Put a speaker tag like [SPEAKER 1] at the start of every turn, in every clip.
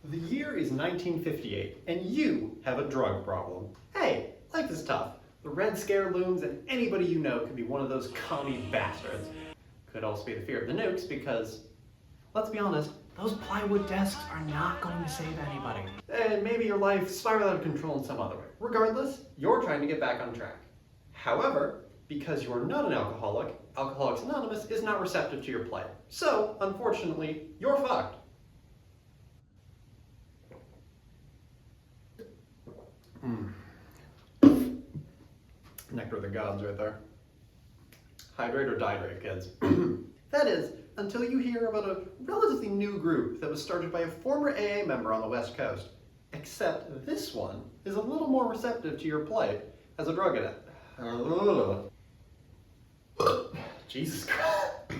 [SPEAKER 1] The year is 1958, and you have a drug problem. Hey, life is tough. The Red Scare looms, and anybody you know could be one of those commie bastards. Could also be the fear of the nukes, because, let's be honest, those plywood desks are not going to save anybody. And maybe your life spiraled out of control in some other way. Regardless, you're trying to get back on track. However, because you are not an alcoholic, Alcoholics Anonymous is not receptive to your plight. So, unfortunately, you're fucked. Nectar of the gods right there. Hydrate or dihydrate, kids. That is, until you hear about a relatively new group that was started by a former AA member on the West Coast. Except this one is a little more receptive to your plight as a drug addict. Jesus Christ.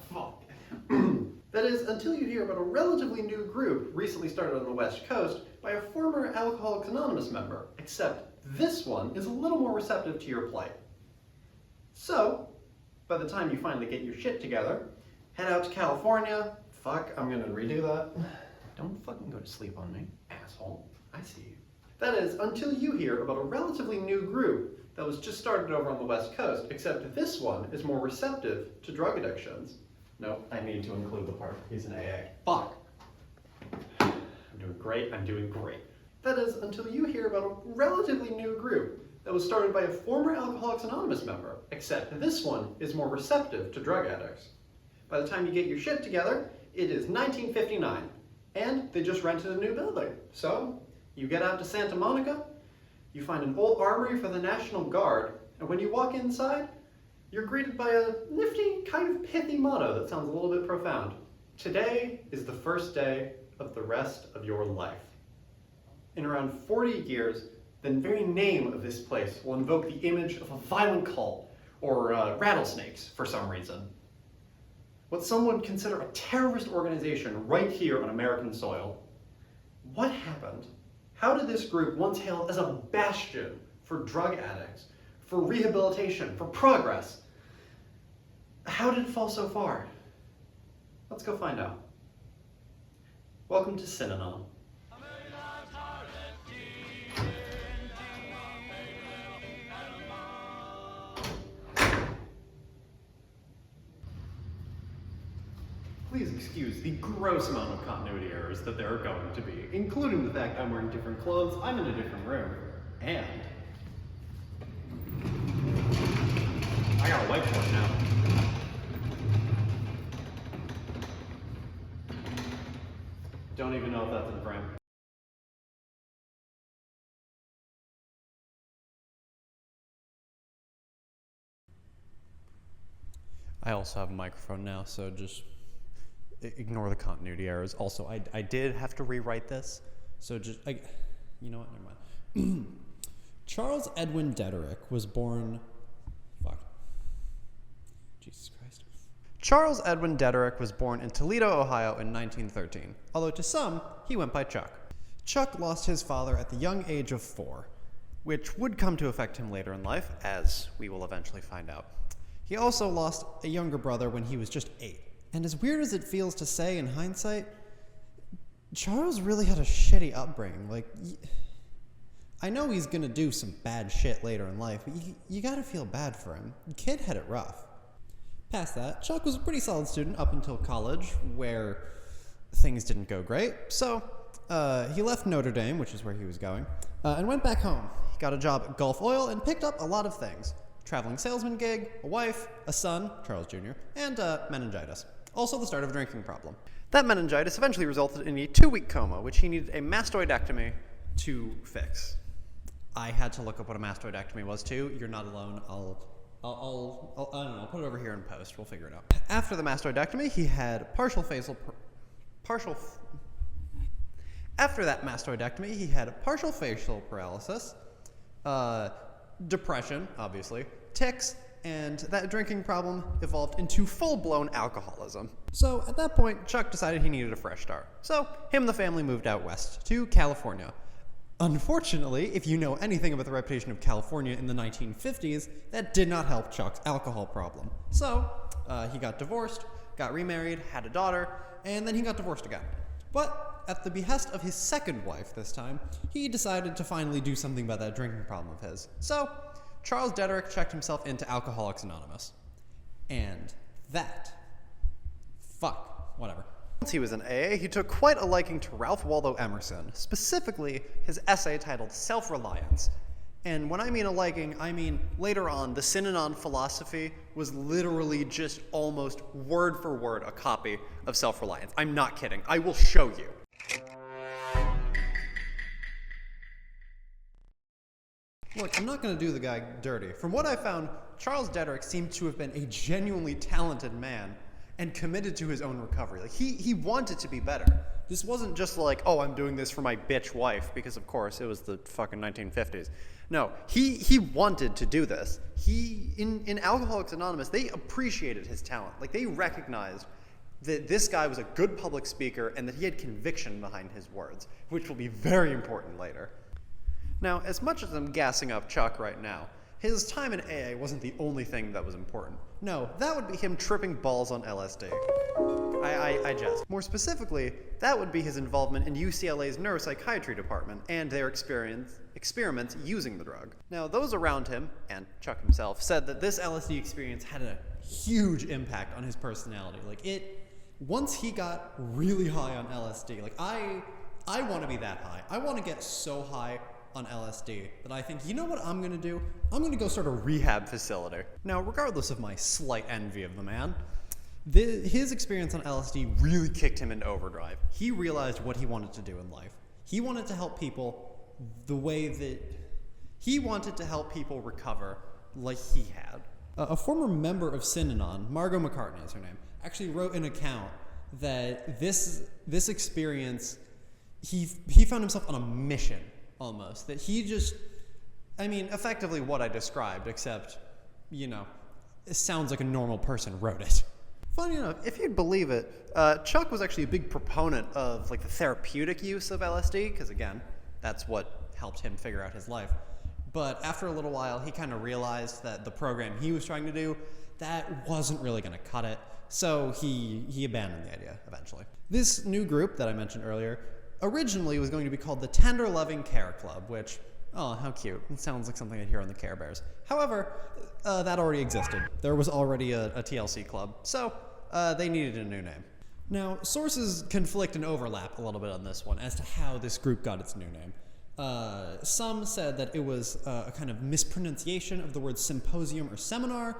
[SPEAKER 1] Fuck. That is, until you hear about a relatively new group recently started on the West Coast by a former Alcoholics Anonymous member, except this one is a little more receptive to your plight. So, by the time you finally get your shit together, head out to California. Fuck, I'm gonna redo that. Don't fucking go to sleep on me, asshole. I see you. That is, until you hear about a relatively new group that was just started over on the West Coast, except this one is more receptive to drug addictions. No, I need to include the part he's an AA. Fuck. I'm doing great, I'm doing great. That is, until you hear about a relatively new group that was started by a former Alcoholics Anonymous member, except this one is more receptive to drug addicts. By the time you get your shit together, it is 1959, and they just rented a new building. So, you get out to Santa Monica, you find an old armory for the National Guard, and when you walk inside, you're greeted by a nifty, kind of pithy motto that sounds a little bit profound. Today is the first day of the rest of your life. In around 40 years, the very name of this place will invoke the image of a violent cult, or rattlesnakes for some reason. What some would consider a terrorist organization right here on American soil. What happened? How did this group, once hailed as a bastion for drug addicts, for rehabilitation, for progress, how did it fall so far? Let's go find out. Welcome to Synanon. Please excuse the gross amount of continuity errors that there are going to be, including the fact I'm wearing different clothes, I'm in a different room, and I got a whiteboard now. Don't even know if that's in frame. I also have a microphone now, so just ignore the continuity errors. Also, I did have to rewrite this, so just, you know what, never mind. Charles Edwin Dederich was born, Jesus Christ. Charles Edwin Dederich was born in Toledo, Ohio in 1913, although to some, he went by Chuck. Chuck lost his father at the young age of 4, which would come to affect him later in life, as we will eventually find out. He also lost a younger brother when he was just 8. And as weird as it feels to say in hindsight, Charles really had a shitty upbringing. Like, I know he's gonna do some bad shit later in life, but you gotta feel bad for him. The kid had it rough. Past that, Chuck was a pretty solid student up until college, where things didn't go great. So, he left Notre Dame, which is where he was going, and went back home. He got a job at Gulf Oil and picked up a lot of things. Traveling salesman gig, a wife, a son, Charles Jr., and meningitis. Also the start of a drinking problem. That meningitis eventually resulted in a 2-week coma, which he needed a mastoidectomy to fix. I had to look up what a mastoidectomy was too. You're not alone. I don't know, I'll put it over here in post. We'll figure it out. After the mastoidectomy, he had After that mastoidectomy, he had partial facial paralysis, depression, obviously, tics, and that drinking problem evolved into full-blown alcoholism. So at that point, Chuck decided he needed a fresh start. So him and the family moved out west to California. Unfortunately, if you know anything about the reputation of California in the 1950s, that did not help Chuck's alcohol problem. So he got divorced, got remarried, had a daughter, and then he got divorced again.
[SPEAKER 2] But at the behest of his second wife this time, he decided to finally do something about that drinking problem of his. So, Charles Dederich checked himself into Alcoholics Anonymous. And that... whatever.
[SPEAKER 1] Once he was in AA, he took quite a liking to Ralph Waldo Emerson, specifically his essay titled Self-Reliance. And when I mean a liking, I mean later on, the Synanon philosophy was literally just almost word for word a copy of Self-Reliance. I'm not kidding. I will show you.
[SPEAKER 2] Look, I'm not going to do the guy dirty. From what I found, Charles Dederich seemed to have been a genuinely talented man and committed to his own recovery. Like, he wanted to be better. This wasn't just like, oh, I'm doing this for my bitch wife, because of course it was the fucking 1950s. No, he wanted to do this. In Alcoholics Anonymous, they appreciated his talent. Like, they recognized that this guy was a good public speaker and that he had conviction behind his words, which will be very important later. Now, as much as I'm gassing up Chuck right now, his time in AA wasn't the only thing that was important. No, that would be him tripping balls on LSD. I jest. More specifically, that would be his involvement in UCLA's neuropsychiatry department and their experiments using the drug. Now, those around him, and Chuck himself, said that this LSD experience had a huge impact on his personality. Once he got really high on LSD, I want to be that high. I want to get so high on LSD that I think, you know what I'm going to do? I'm going to go start a rehab facility. Now, regardless of my slight envy of the man, his experience on LSD really kicked him into overdrive. He realized what he wanted to do in life. He wanted to help people the way that he wanted to help people recover like he had. A former member of Synanon, Margot McCartney is her name, actually wrote an account that this experience, he found himself on a mission, almost. That he just, effectively what I described, except, it sounds like a normal person wrote it. Funny enough, if you'd believe it, Chuck was actually a big proponent of the therapeutic use of LSD, because again, that's what helped him figure out his life. But after a little while, he kind of realized that the program he was trying to do, that wasn't really going to cut it, so he abandoned the idea eventually. This new group that I mentioned earlier originally was going to be called the Tender Loving Care Club, which, oh, how cute. It sounds like something I'd hear on the Care Bears. However, that already existed. There was already a TLC club, so they needed a new name. Now, sources conflict and overlap a little bit on this one as to how this group got its new name. Some said that it was a kind of mispronunciation of the word symposium or seminar.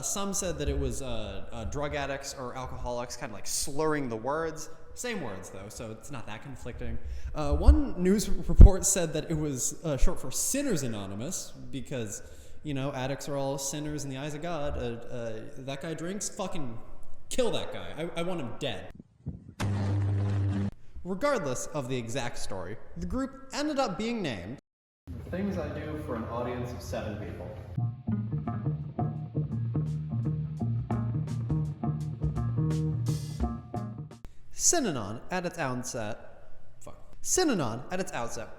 [SPEAKER 2] Some said that it was drug addicts or alcoholics kind of slurring the words. Same words, though, so it's not that conflicting. One news report said that it was short for Sinners Anonymous because, addicts are all sinners in the eyes of God. That guy drinks, fucking kill that guy. I want him dead. Regardless of the exact story, the group ended up being named Things I Do for an Audience of 7 People. Synanon at its outset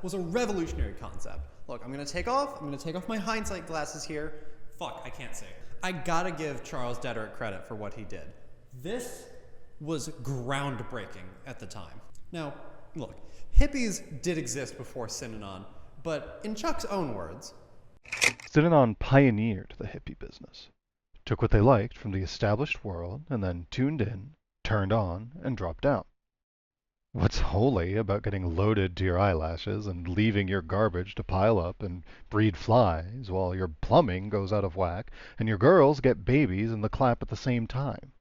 [SPEAKER 2] was a revolutionary concept. Look, I'm gonna take off my hindsight glasses here. I can't say it. I gotta give Charles Dederich credit for what he did. This was groundbreaking at the time. Now, look, hippies did exist before Synanon, but in Chuck's own words,
[SPEAKER 3] Synanon pioneered the hippie business, took what they liked from the established world, and then tuned in, turned on, and dropped out. What's holy about getting loaded to your eyelashes and leaving your garbage to pile up and breed flies while your plumbing goes out of whack and your girls get babies in the clap at the same time?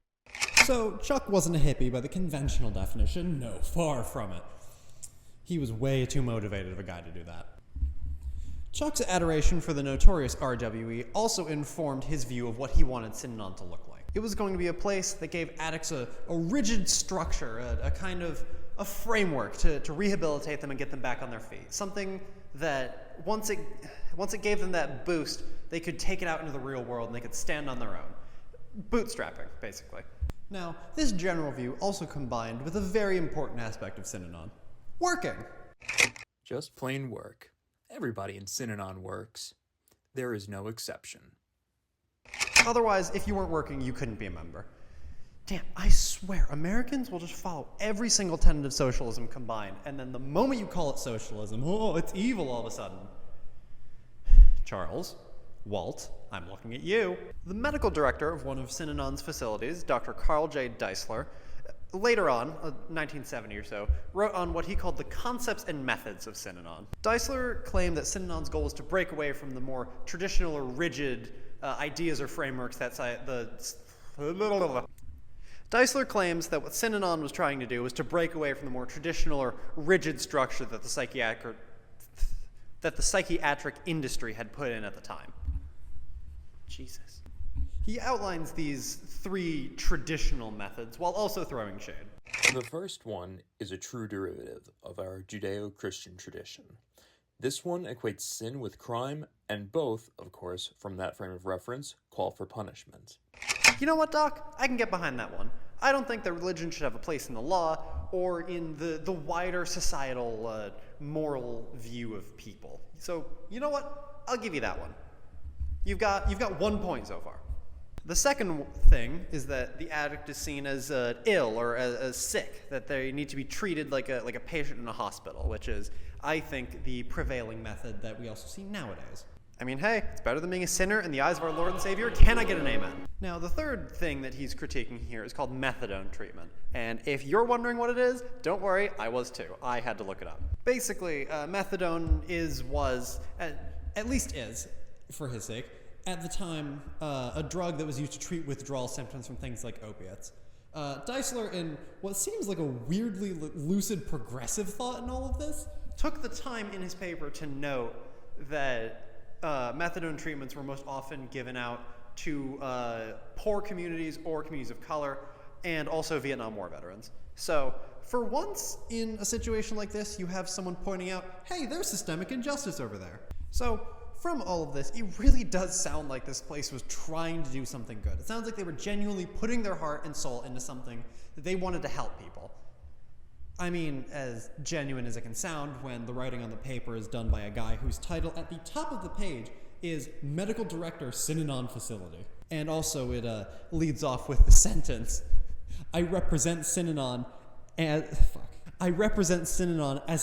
[SPEAKER 2] So Chuck wasn't a hippie by the conventional definition. No, far from it. He was way too motivated of a guy to do that. Chuck's adoration for the notorious RWE also informed his view of what he wanted Synanon to look like. It was going to be a place that gave addicts a rigid structure, a kind of a framework to rehabilitate them and get them back on their feet. Something that once it gave them that boost, they could take it out into the real world and they could stand on their own. Bootstrapping, basically. Now, this general view also combined with a very important aspect of Synanon: working.
[SPEAKER 4] Just plain work. Everybody in Synanon works. There is no exception.
[SPEAKER 2] Otherwise, if you weren't working, you couldn't be a member. Damn, I swear, Americans will just follow every single tenet of socialism combined, and then the moment you call it socialism, oh, it's evil all of a sudden. Charles, Walt, I'm looking at you. The medical director of one of Synanon's facilities, Dr. Carl J. Deisler, later on, 1970 or so, wrote on what he called the concepts and methods of Synanon. Deisler claimed that Synanon's goal was to break away from the more traditional or rigid ideas or frameworks that Deisler claims that what Synanon was trying to do was to break away from the more traditional or rigid structure that the psychiatric industry had put in at the time. Jesus. He outlines these 3 traditional methods while also throwing shade.
[SPEAKER 4] The first one is a true derivative of our Judeo-Christian tradition. This one equates sin with crime, and both, of course, from that frame of reference, call for punishment.
[SPEAKER 2] You know what, Doc? I can get behind that one. I don't think that religion should have a place in the law or in the wider societal moral view of people. So, you know what? I'll give you that one. You've got 1 point so far. The second thing is that the addict is seen as ill or as sick, that they need to be treated like a patient in a hospital, which is, I think, the prevailing method that we also see nowadays. I mean, hey, it's better than being a sinner in the eyes of our Lord and Savior. Can I get an amen? Now, the third thing that he's critiquing here is called methadone treatment. And if you're wondering what it is, don't worry, I was too. I had to look it up. Basically, methadone was, at least is, for his sake, at the time, a drug that was used to treat withdrawal symptoms from things like opiates. Deisler, in what seems like a weirdly lucid progressive thought in all of this, took the time in his paper to note that methadone treatments were most often given out to poor communities or communities of color, and also Vietnam War veterans. So, for once in a situation like this, you have someone pointing out, hey, there's systemic injustice over there. So, from all of this, it really does sound like this place was trying to do something good. It sounds like they were genuinely putting their heart and soul into something that they wanted to help people. I mean, as genuine as it can sound when the writing on the paper is done by a guy whose title at the top of the page is Medical Director, Synanon Facility. And also it leads off with the sentence, I represent Synanon as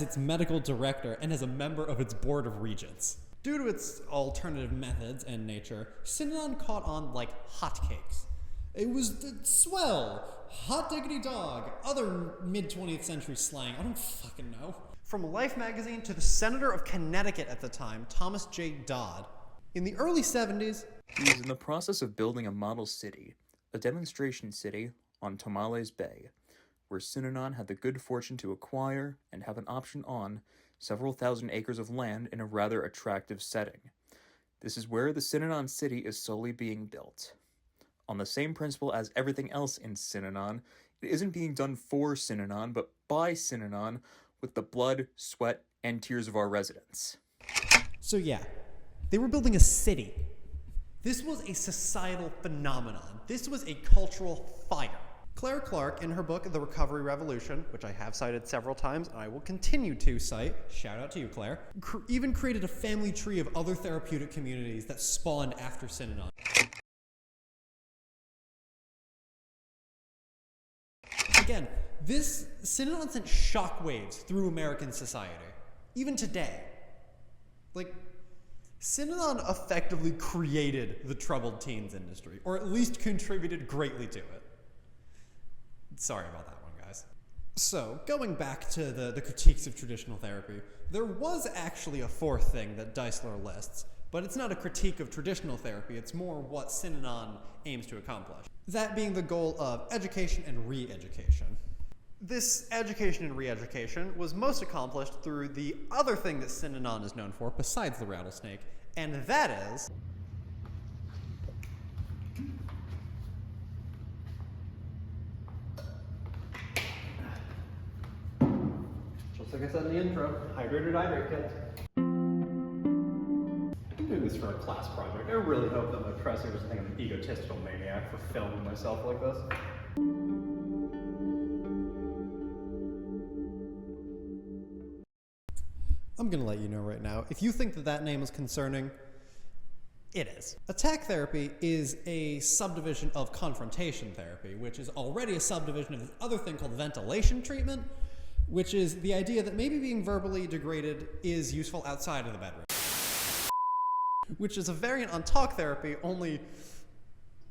[SPEAKER 2] its medical director and as a member of its board of regents. Due to its alternative methods and nature, Synanon caught on like hotcakes. It was swell, hot diggity dog, other mid-20th century slang, I don't fucking know. From Life magazine to the Senator of Connecticut at the time, Thomas J. Dodd. In the early 70s,
[SPEAKER 4] He was in the process of building a model city, a demonstration city on Tomales Bay, where Synanon had the good fortune to acquire and have an option on several thousand acres of land in a rather attractive setting. This is where the Synanon city is slowly being built. On the same principle as everything else in Synanon, it isn't being done for Synanon, but by Synanon with the blood, sweat, and tears of our residents.
[SPEAKER 2] So yeah, they were building a city. This was a societal phenomenon. This was a cultural fire. Claire Clark, in her book, The Recovery Revolution, which I have cited several times, and I will continue to cite, shout out to you, Claire, even created a family tree of other therapeutic communities that spawned after Synanon. Again, this Synanon sent shockwaves through American society, even today. Like, Synanon effectively created the troubled teens industry, or at least contributed greatly to it. Sorry about that one, guys. So, going back to the critiques of traditional therapy, there was actually a fourth thing that Deisler lists, but it's not a critique of traditional therapy, it's more what Synanon aims to accomplish. That being the goal of education and re-education. This education and re-education was most accomplished through the other thing that Synanon is known for, besides the rattlesnake, and that is... just like I said in the intro, hydrate, kids. I'm doing this for a class project. I really hope that my professor doesn't think I'm an egotistical maniac for filming myself like this. I'm gonna let you know right now, if you think that name is concerning, It is. Attack therapy is a subdivision of confrontation therapy, which is already a subdivision of this other thing called ventilation treatment, which is the idea that maybe being verbally degraded is useful outside of the bedroom. Which is a variant on talk therapy, only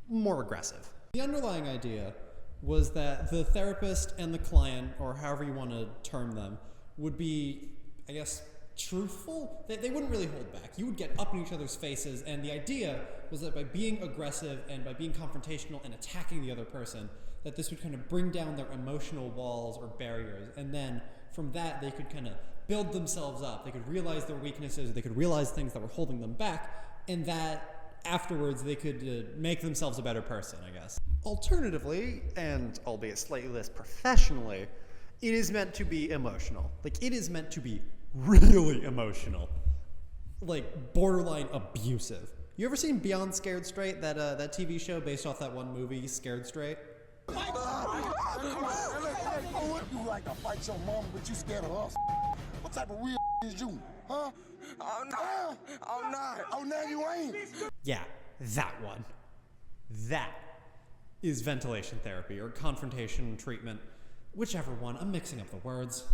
[SPEAKER 2] more aggressive. The underlying idea was that the therapist and the client, or however you want to term them, would be, I guess, truthful. They wouldn't really hold back. You would get up in each other's faces, and the idea was that by being aggressive and by being confrontational and attacking the other person, that this would kind of bring down their emotional walls or barriers, and then from that they could kind of build themselves up. They could realize their weaknesses, or they could realize things that were holding them back, and that afterwards they could make themselves a better person, I guess. Alternatively, and albeit slightly less professionally, it is meant to be emotional. Like, it is meant to be really emotional. Like, borderline abusive. You ever seen Beyond Scared Straight, that TV show based off that one movie, Scared Straight?
[SPEAKER 5] You like to fight your mama, but you scared of us. What type of weird is you, huh? Oh, no. Oh, no. Oh, no, you ain't.
[SPEAKER 2] Yeah, that one. That is ventilation therapy, or confrontation treatment, whichever one. I'm mixing up the words.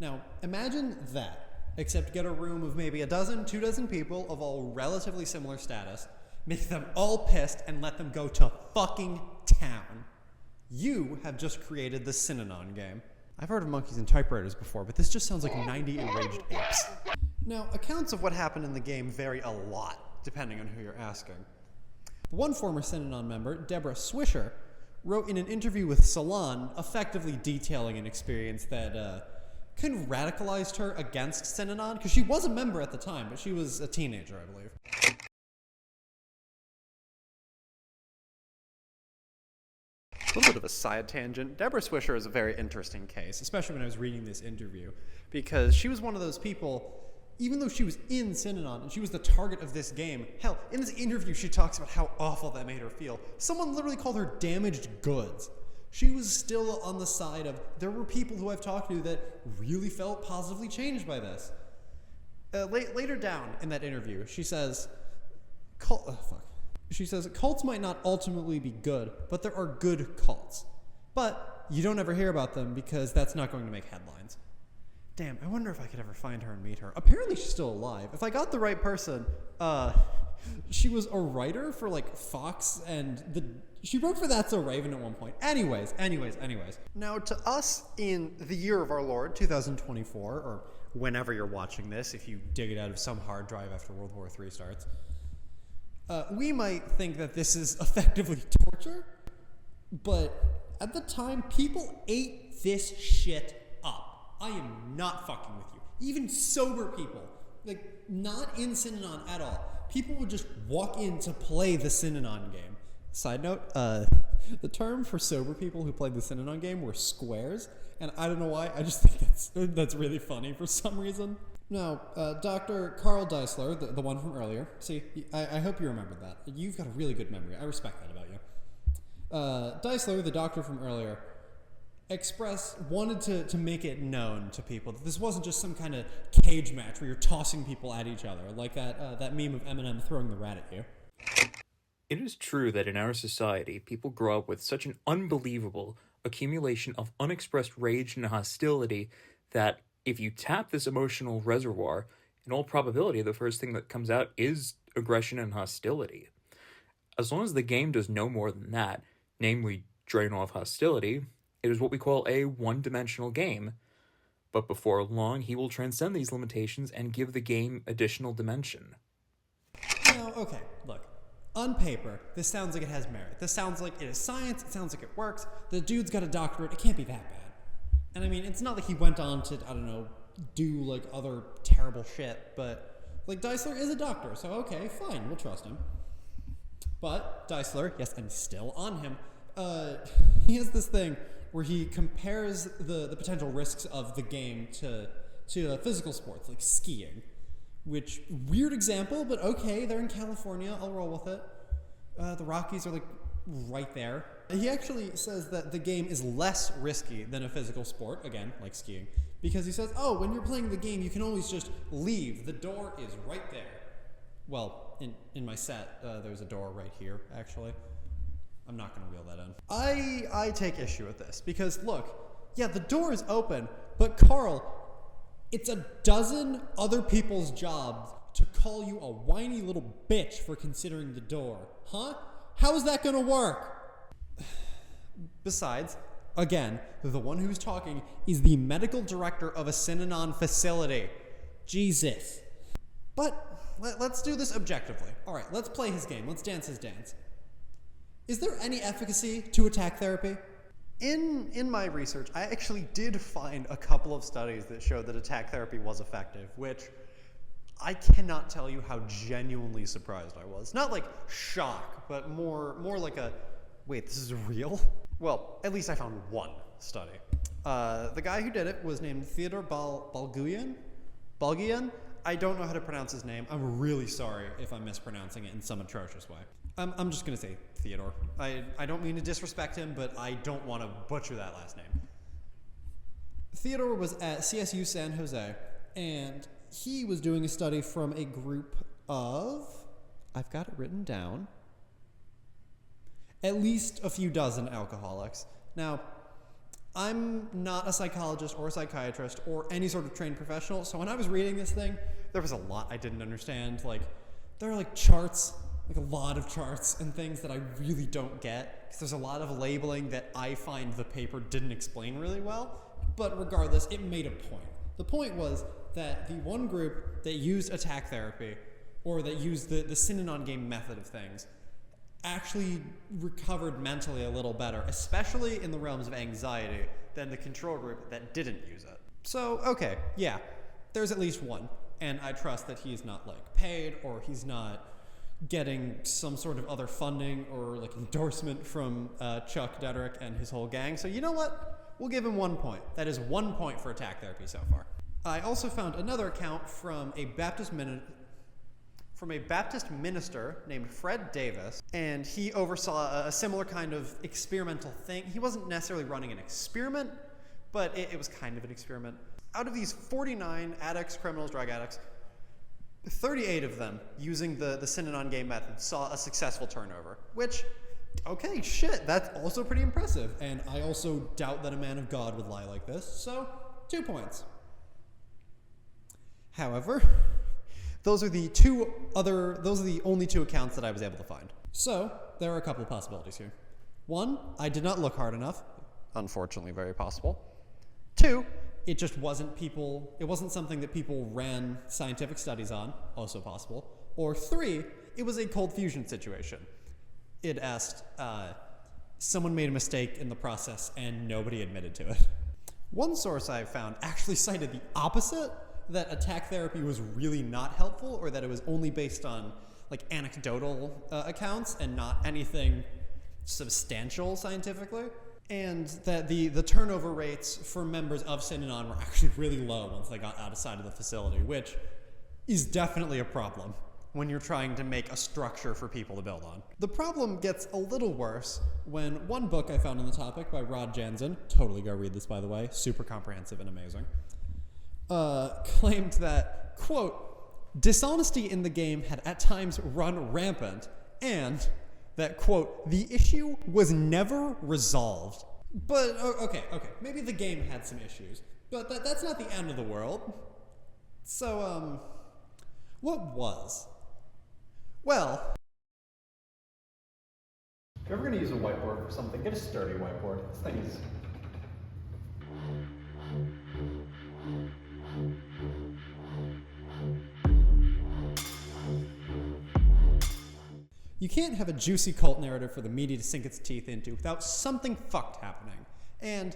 [SPEAKER 2] Now, imagine that, except get a room of maybe 12, 24 people of all relatively similar status, make them all pissed, and let them go to fucking town. You have just created the Synanon game. I've heard of monkeys and typewriters before, but this just sounds like 90 enraged apes. Now, accounts of what happened in the game vary a lot, depending on who you're asking. One former Synanon member, Deborah Swisher, wrote in an interview with Salon, effectively detailing an experience that kind of radicalized her against Synanon, because she was a member at the time, but she was a teenager, I believe. A little bit of a side tangent. Deborah Swisher is a very interesting case, especially when I was reading this interview, because she was one of those people, even though she was in Synanon and she was the target of this game, hell, in this interview she talks about how awful that made her feel. Someone literally called her damaged goods. She was still on the side of, there were people who I've talked to that really felt positively changed by this. Later down in that interview, she says, She says, cults might not ultimately be good, but there are good cults. But you don't ever hear about them because that's not going to make headlines. Damn, I wonder if I could ever find her and meet her. Apparently she's still alive. If I got the right person, she was a writer for like Fox, and she wrote for That's So Raven at one point. Anyways. Now to us in the year of our Lord, 2024, or whenever you're watching this, if you dig it out of some hard drive after World War III starts, we might think that this is effectively torture, but at the time, people ate this shit up. I am not fucking with you. Even sober people, like not in Synanon at all, people would just walk in to play the Synanon game. Side note, the term for sober people who played the Synanon game were squares, and I don't know why, I just think that's really funny for some reason. Now, Dr. Carl Deisler, the one from earlier, see, I hope you remembered that. You've got a really good memory. I respect that about you. Deisler, the doctor from earlier, wanted to make it known to people that this wasn't just some kind of cage match where you're tossing people at each other, like that meme of Eminem throwing the rat at you.
[SPEAKER 4] It is true that in our society, people grow up with such an unbelievable accumulation of unexpressed rage and hostility that if you tap this emotional reservoir, in all probability, the first thing that comes out is aggression and hostility. As long as the game does no more than that, namely drain off hostility, it is what we call a one-dimensional game. But before long, he will transcend these limitations and give the game additional dimension.
[SPEAKER 2] Now, okay, look. On paper, this sounds like it has merit. This sounds like it is science, it sounds like it works. The dude's got a doctorate, it can't be that bad. And I mean, it's not like he went on to, I don't know, do like other terrible shit, but like Deisler is a doctor, so okay, fine, we'll trust him. But Deisler, yes, I'm still on him, he has this thing where he compares the potential risks of the game to physical sports, like skiing. Which, weird example, but okay, they're in California, I'll roll with it. The Rockies are like right there. He actually says that the game is less risky than a physical sport, again, like skiing, because he says, oh, when you're playing the game, you can always just leave. The door is right there. Well, in my set, there's a door right here, actually. I'm not going to wheel that in. I take issue with this, because look, yeah, the door is open, but Carl, it's a dozen other people's jobs to call you a whiny little bitch for considering the door. Huh? How is that going to work? Besides, again, the one who's talking is the medical director of a Synanon facility. Jesus. But let's do this objectively. All right, let's play his game. Let's dance his dance. Is there any efficacy to attack therapy?
[SPEAKER 1] In my research, I actually did find a couple of studies that showed that attack therapy was effective, which I cannot tell you how genuinely surprised I was. Not like shock, but more like a, wait, this is real? Well, at least I found one study. The guy who did it was named Theodore Balguian. I don't know how to pronounce his name. I'm really sorry if I'm mispronouncing it in some atrocious way. I'm just gonna say Theodore. I don't mean to disrespect him, but I don't want to butcher that last name.
[SPEAKER 2] Theodore was at CSU San Jose, and he was doing a study from a group of, I've got it written down, at least a few dozen alcoholics. Now, I'm not a psychologist or a psychiatrist or any sort of trained professional, so when I was reading this thing, there was a lot I didn't understand. Like, there are like charts, like a lot of charts and things that I really don't get, because there's a lot of labeling that I find the paper didn't explain really well, but regardless, it made a point. The point was that the one group that used attack therapy, or that used the Synanon game method of things, actually recovered mentally a little better, especially in the realms of anxiety, than the control group that didn't use it. So, okay, yeah, there's at least one, and I trust that he's not like paid, or he's not getting some sort of other funding or like endorsement from Chuck Dederich and his whole gang. So you know what? We'll give him 1 point. That is 1 point for attack therapy so far. I also found another account from a Baptist minister named Fred Davis, and he oversaw a similar kind of experimental thing. He wasn't necessarily running an experiment, but it was kind of an experiment. Out of these 49 addicts, criminals, drug addicts, 38 of them, using the Synanon game method, saw a successful turnover, which, okay, shit, that's also pretty impressive. And I also doubt that a man of God would lie like this, so 2 points. However, those are the only two accounts that I was able to find. So, there are a couple of possibilities here. 1, I did not look hard enough. Unfortunately, very possible. 2, it just wasn't something that people ran scientific studies on, also possible. Or 3, it was a cold fusion situation. It asked, someone made a mistake in the process and nobody admitted to it. One source I found actually cited the opposite, that attack therapy was really not helpful, or that it was only based on like anecdotal accounts and not anything substantial scientifically, and that the turnover rates for members of Synanon were actually really low once they got outside of the facility, which is definitely a problem when you're trying to make a structure for people to build on. The problem gets a little worse when one book I found on the topic by Rod Jansen, totally go read this by the way, super comprehensive and amazing, claimed that, quote, dishonesty in the game had at times run rampant, and that, quote, the issue was never resolved. But, okay, maybe the game had some issues, but that's not the end of the world. So, what was? Well,
[SPEAKER 1] if you're ever going to use a whiteboard for something, get a sturdy whiteboard. This thing is...
[SPEAKER 2] You can't have a juicy cult narrative for the media to sink its teeth into without something fucked happening. And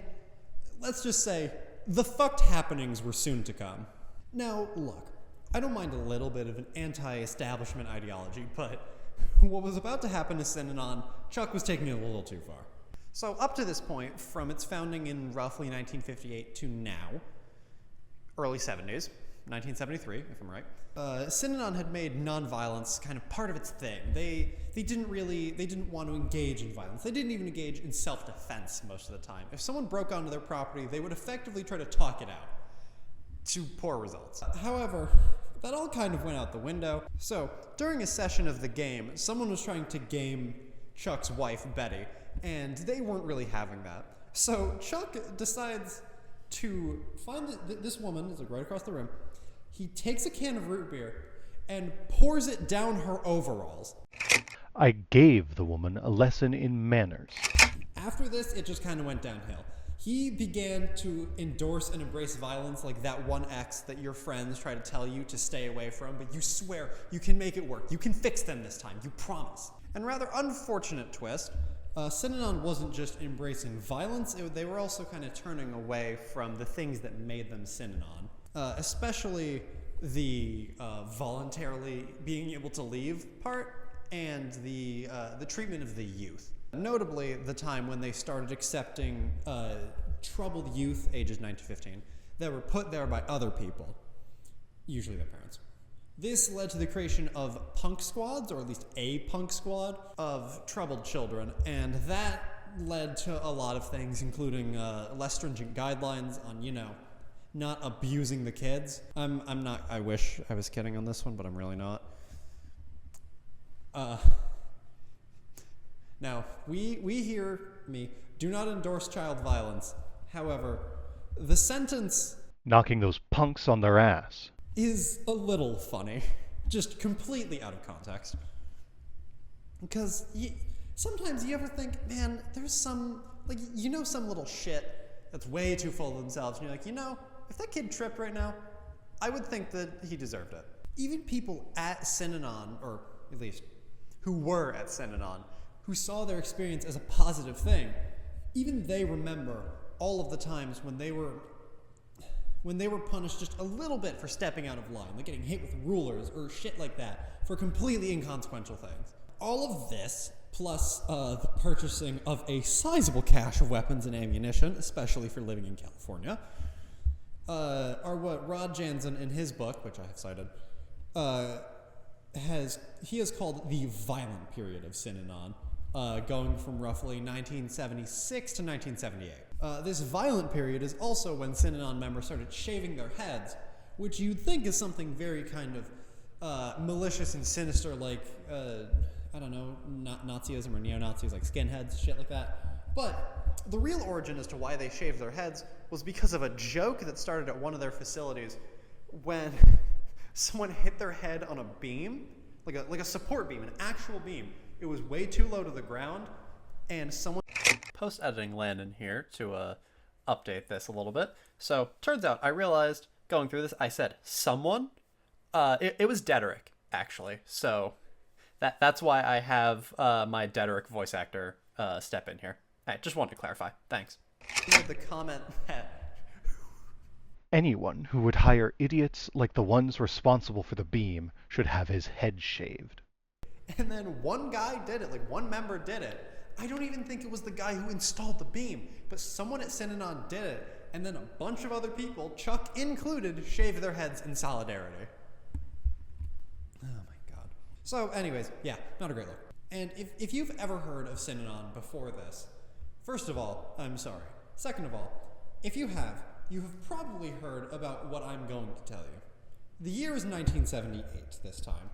[SPEAKER 2] let's just say, the fucked happenings were soon to come. Now, look, I don't mind a little bit of an anti-establishment ideology, but what was about to happen to Synanon, Chuck was taking it a little too far. So up to this point, from its founding in roughly 1958 to now, early 70s, 1973, if I'm right, Synanon had made nonviolence kind of part of its thing. They didn't want to engage in violence. They didn't even engage in self-defense most of the time. If someone broke onto their property, they would effectively try to talk it out, to poor results. However, that all kind of went out the window. So, during a session of the game, someone was trying to game Chuck's wife, Betty, and they weren't really having that. So, Chuck decides to find this woman, is like right across the room. He takes a can of root beer and pours it down her overalls.
[SPEAKER 3] I gave the woman a lesson in manners.
[SPEAKER 2] After this, it just kind of went downhill. He began to endorse and embrace violence like that one ex that your friends try to tell you to stay away from, but you swear you can make it work. You can fix them this time. You promise. And rather unfortunate twist, Synanon wasn't just embracing violence, they were also kind of turning away from the things that made them Synanon. Especially the voluntarily being able to leave part and the treatment of the youth. Notably, the time when they started accepting troubled youth, ages 9 to 15, that were put there by other people, usually their parents. This led to the creation of punk squads, or at least a punk squad, of troubled children, and that led to a lot of things, including less stringent guidelines on, not abusing the kids. I'm not, I wish I was kidding on this one, but I'm really not. Now, we hear me, do not endorse child violence. However, the sentence
[SPEAKER 3] Knocking those punks on their ass.
[SPEAKER 2] is a little funny. Just completely out of context. Because sometimes you ever think, man, there's some, some little shit that's way too full of themselves. And you're like, if that kid tripped right now, I would think that he deserved it. Even people at Synanon, or at least who were at Synanon, who saw their experience as a positive thing, even they remember all of the times when they were punished just a little bit for stepping out of line, like getting hit with rulers or shit like that, for completely inconsequential things. All of this, plus the purchasing of a sizable cache of weapons and ammunition, especially for living in California, are what Rod Jansen, in his book, which I have cited, has called the violent period of Synanon, going from roughly 1976 to 1978. This violent period is also when Synanon members started shaving their heads, which you'd think is something very kind of malicious and sinister, like, I don't know, Nazism or neo-Nazis, like skinheads, shit like that. But the real origin as to why they shaved their heads was because of a joke that started at one of their facilities when someone hit their head on a beam, like a support beam, an actual beam. It was way too low to the ground, and someone... Post-editing Landon here to update this a little bit. So, turns out, I realized, going through this, I said someone. It was Dederich, actually. So, that's why I have my Dederich voice actor step in here. I just wanted to clarify. Thanks. The comment that...
[SPEAKER 3] Anyone who would hire idiots like the ones responsible for the beam should have his head shaved.
[SPEAKER 2] And then one guy did it, one member did it. I don't even think it was the guy who installed the beam, but someone at Synanon did it, and then a bunch of other people, Chuck included, shaved their heads in solidarity. Oh my god. So anyways, yeah, not a great look. And if you've ever heard of Synanon before this, first of all, I'm sorry. Second of all, if you have probably heard about what I'm going to tell you. The year is 1978 this time.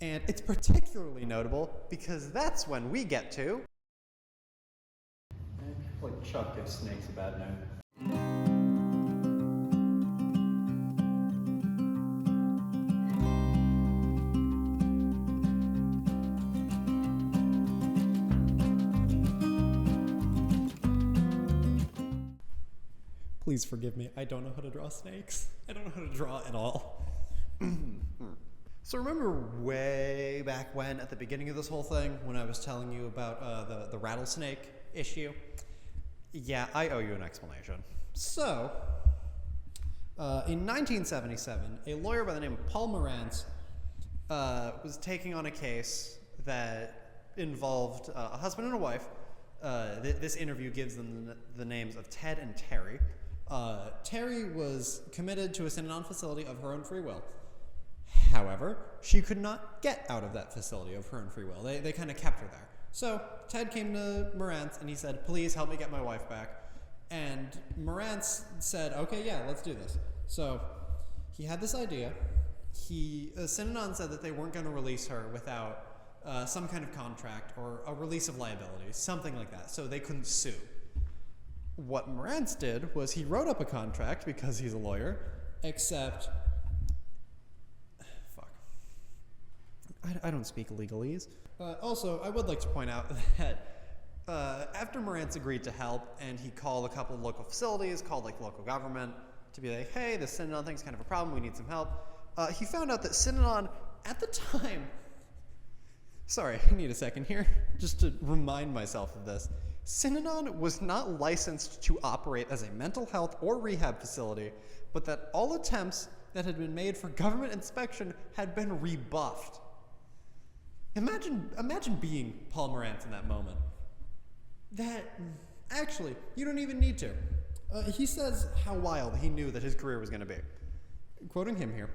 [SPEAKER 2] And it's particularly notable because that's when we get to... People like Chuck give snakes a bad name. Please forgive me, I don't know how to draw snakes. I don't know how to draw at all. So remember way back when, at the beginning of this whole thing, when I was telling you about the rattlesnake issue? Yeah, I owe you an explanation. So, in 1977, a lawyer by the name of Paul Morantz was taking on a case that involved a husband and a wife. This interview gives them the names of Ted and Terry. Terry was committed to a Synanon facility of her own free will. However, she could not get out of that facility of her own free will. They kind of kept her there. So Ted came to Morantz and he said, please help me get my wife back. And Morantz said, okay, yeah, let's do this. So he had this idea. Synanon said that they weren't going to release her without some kind of contract or a release of liabilities, something like that, so they couldn't sue. What Marantz did was he wrote up a contract because he's a lawyer, except... Fuck. I don't speak legalese. Also, I would like to point out that after Marantz agreed to help, and he called a couple of local facilities, called like local government, to be like, hey, this Synanon thing's kind of a problem, we need some help. He found out that Synanon, at the time... Sorry, I need a second here, just to remind myself of this. Synanon was not licensed to operate as a mental health or rehab facility, but that all attempts that had been made for government inspection had been rebuffed. Imagine being Paul Marantz in that moment. Actually, you don't even need to. He says how wild he knew that his career was going to be. Quoting him here.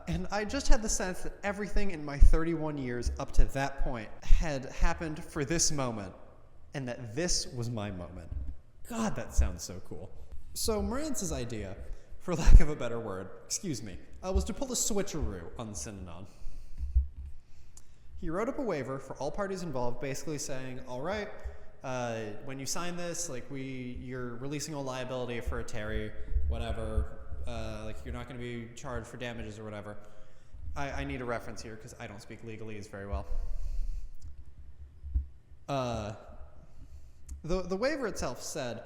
[SPEAKER 2] And I just had the sense that everything in my 31 years up to that point had happened for this moment, and that this was my moment. God, that sounds so cool. So Marantz's idea, for lack of a better word, was to pull a switcheroo on Synanon. He wrote up a waiver for all parties involved, basically saying, all right, when you sign this, you're releasing all liability for a Terry, whatever, you're not going to be charged for damages or whatever. I need a reference here because I don't speak legalese very well. The waiver itself said,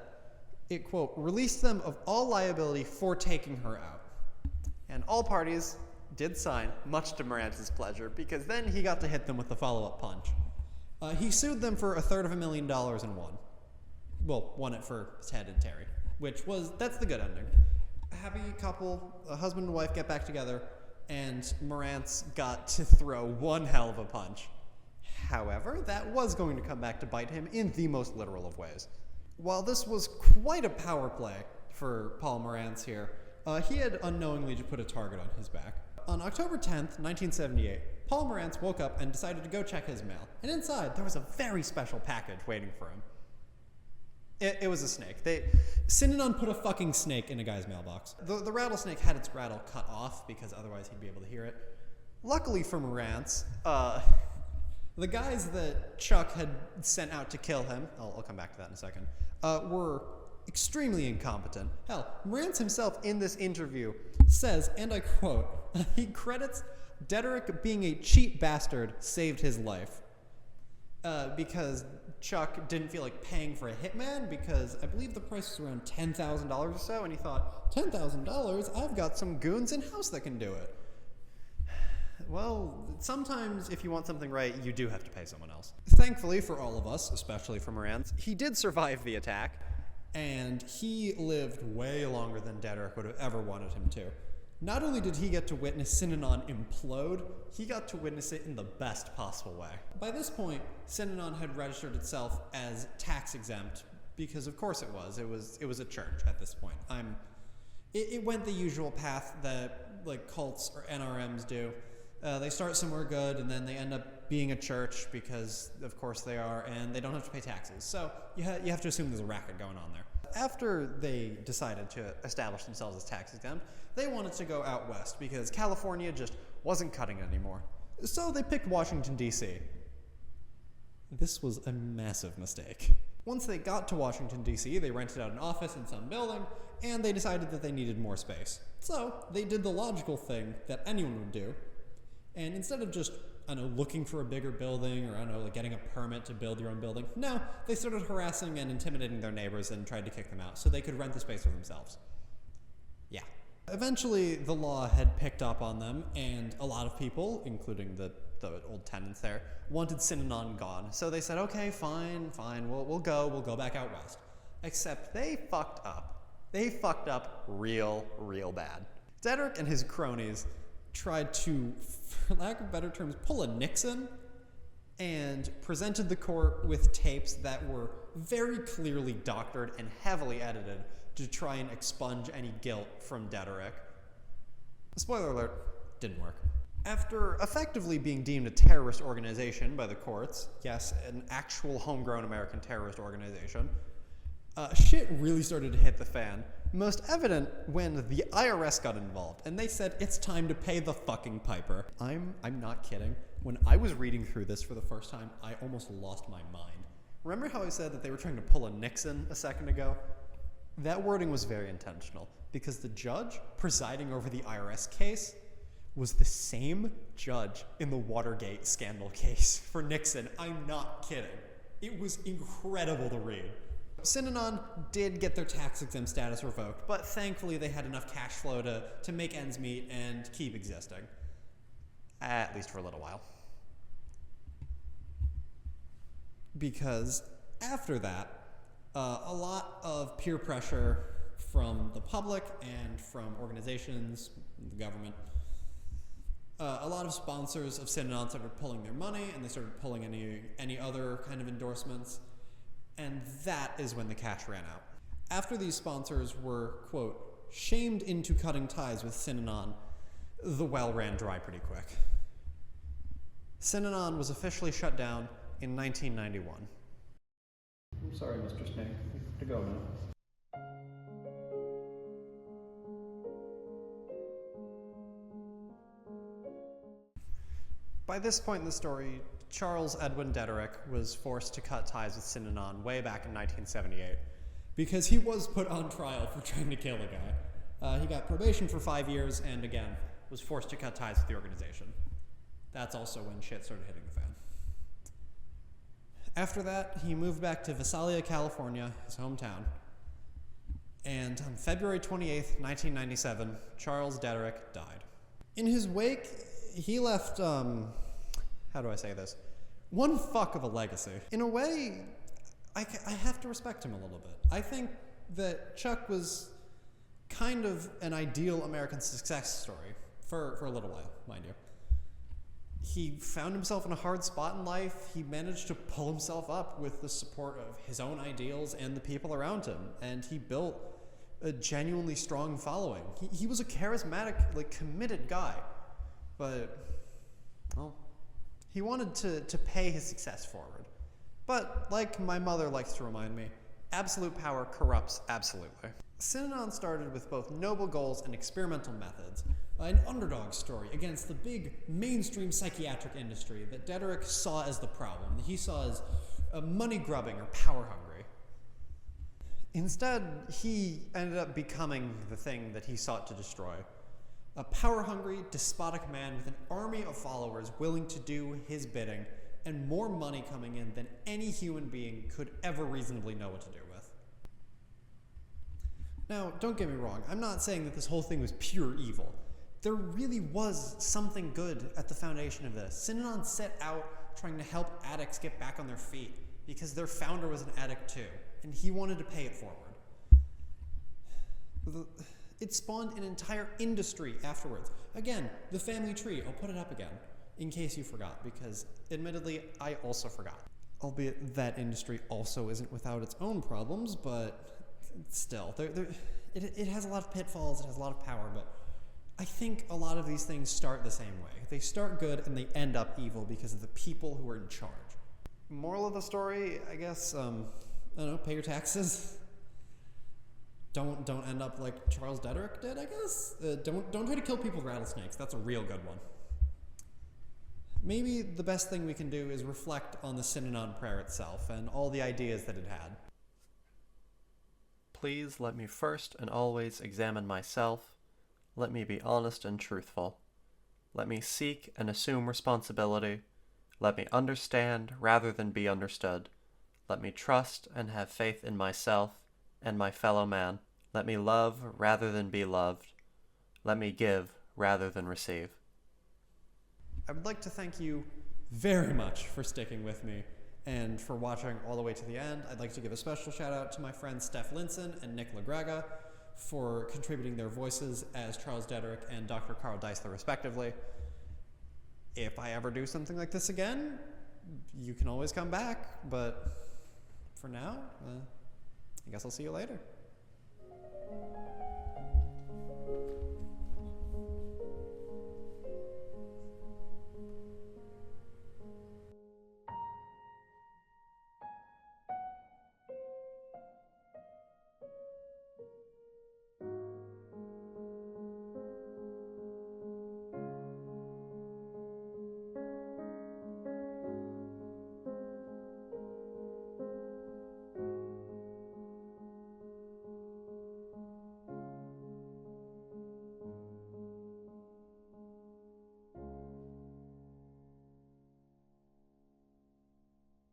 [SPEAKER 2] it, quote, released them of all liability for taking her out. And all parties did sign, much to Marantz's pleasure, because then he got to hit them with the follow-up punch. He sued them for $350,000 and won. Well, won it for Ted and Terry, that's the good ending. A happy couple, a husband and wife get back together, and Marantz got to throw one hell of a punch. However, that was going to come back to bite him in the most literal of ways. While this was quite a power play for Paul Marantz here, he had unknowingly put a target on his back. On October 10th, 1978, Paul Marantz woke up and decided to go check his mail. And inside, there was a very special package waiting for him. It was a snake. Synanon put a fucking snake in a guy's mailbox. The rattlesnake had its rattle cut off because otherwise he'd be able to hear it. Luckily for Marantz, the guys that Chuck had sent out to kill him, I'll come back to that in a second, were extremely incompetent. Hell, Marantz himself in this interview says, and I quote, he credits Dederich being a cheap bastard saved his life. Because Chuck didn't feel like paying for a hitman because I believe the price was around $10,000 or so, and he thought, $10,000? I've got some goons in-house that can do it. Well, sometimes if you want something right, you do have to pay someone else. Thankfully for all of us, especially for Marantz, he did survive the attack, and he lived way longer than Dederich would have ever wanted him to. Not only did he get to witness Synanon implode, he got to witness it in the best possible way. By this point, Synanon had registered itself as tax exempt, because of course it was. It was a church at this point. It went the usual path that cults or NRMs do. They start somewhere good, and then they end up being a church because, of course, they are, and they don't have to pay taxes. So you have to assume there's a racket going on there. After they decided to establish themselves as tax exempt, they wanted to go out west because California just wasn't cutting it anymore. So they picked Washington, D.C. This was a massive mistake. Once they got to Washington, D.C., they rented out an office in some building, and they decided that they needed more space. So they did the logical thing that anyone would do, and instead of just, looking for a bigger building or, getting a permit to build your own building, no, they started harassing and intimidating their neighbors and tried to kick them out so they could rent the space for themselves. Yeah. Eventually, the law had picked up on them, and a lot of people, including the old tenants there, wanted Synanon gone. So they said, okay, fine, we'll go back out west. Except they fucked up. They fucked up real bad. Dederich and his cronies tried to, for lack of better terms, pull a Nixon and presented the court with tapes that were very clearly doctored and heavily edited to try and expunge any guilt from Dederich. Spoiler alert, didn't work. After effectively being deemed a terrorist organization by the courts, yes, an actual homegrown American terrorist organization, Shit really started to hit the fan. Most evident when the IRS got involved, and they said it's time to pay the fucking piper. I'm not kidding. When I was reading through this for the first time, I almost lost my mind. Remember how I said that they were trying to pull a Nixon a second ago? That wording was very intentional, because the judge presiding over the IRS case was the same judge in the Watergate scandal case for Nixon. I'm not kidding. It was incredible to read. Synanon did get their tax-exempt status revoked, but thankfully they had enough cash flow to make ends meet and keep existing. At least for a little while. Because after that, a lot of peer pressure from the public and from organizations, the government, a lot of sponsors of Synanon started pulling their money, and they started pulling any other kind of endorsements. And that is when the cash ran out. After these sponsors were, quote, shamed into cutting ties with Synanon, the well ran dry pretty quick. Synanon was officially shut down in 1991.
[SPEAKER 1] I'm sorry, Mr. Snake. You have to go now.
[SPEAKER 2] By this point in the story, Charles Edwin Dederich was forced to cut ties with Synanon way back in 1978 because he was put on trial for trying to kill a guy. He got probation for 5 years and, again, was forced to cut ties with the organization. That's also when shit started hitting the fan. After that, he moved back to Visalia, California, his hometown. And on February 28th, 1997, Charles Dederich died. In his wake, he left, how do I say this? One fuck of a legacy. In a way, I have to respect him a little bit. I think that Chuck was kind of an ideal American success story for a little while, mind you. He found himself in a hard spot in life. He managed to pull himself up with the support of his own ideals and the people around him, and he built a genuinely strong following. He was a charismatic, committed guy, but, well, he wanted to pay his success forward. But, like my mother likes to remind me, absolute power corrupts absolutely. Synanon started with both noble goals and experimental methods, an underdog story against the big mainstream psychiatric industry that Dederich saw as the problem, that he saw as money grubbing or power hungry. Instead, he ended up becoming the thing that he sought to destroy. A power-hungry, despotic man with an army of followers willing to do his bidding, and more money coming in than any human being could ever reasonably know what to do with. Now, don't get me wrong, I'm not saying that this whole thing was pure evil. There really was something good at the foundation of this. Synanon set out trying to help addicts get back on their feet, because their founder was an addict too, and he wanted to pay it forward. It spawned an entire industry afterwards. Again, the family tree. I'll put it up again, in case you forgot, because admittedly, I also forgot. Albeit that industry also isn't without its own problems, but still, it has a lot of pitfalls, it has a lot of power, but I think a lot of these things start the same way. They start good and they end up evil because of the people who are in charge. Moral of the story, I guess, I don't know, pay your taxes. Don't end up like Charles Dederich did, I guess. Don't try to kill people with rattlesnakes. That's a real good one. Maybe the best thing we can do is reflect on the Synanon prayer itself and all the ideas that it had.
[SPEAKER 1] Please let me first and always examine myself. Let me be honest and truthful. Let me seek and assume responsibility. Let me understand rather than be understood. Let me trust and have faith in myself and my fellow man. Let me love rather than be loved. Let me give rather than receive.
[SPEAKER 2] I would like to thank you very much for sticking with me and for watching all the way to the end. I'd like to give a special shout out to my friends Steph Linson and Nick LaGraga for contributing their voices as Charles Dederich and Dr. Carl Deisler respectively. If I ever do something like this again, you can always come back, but for now, I guess I'll see you later.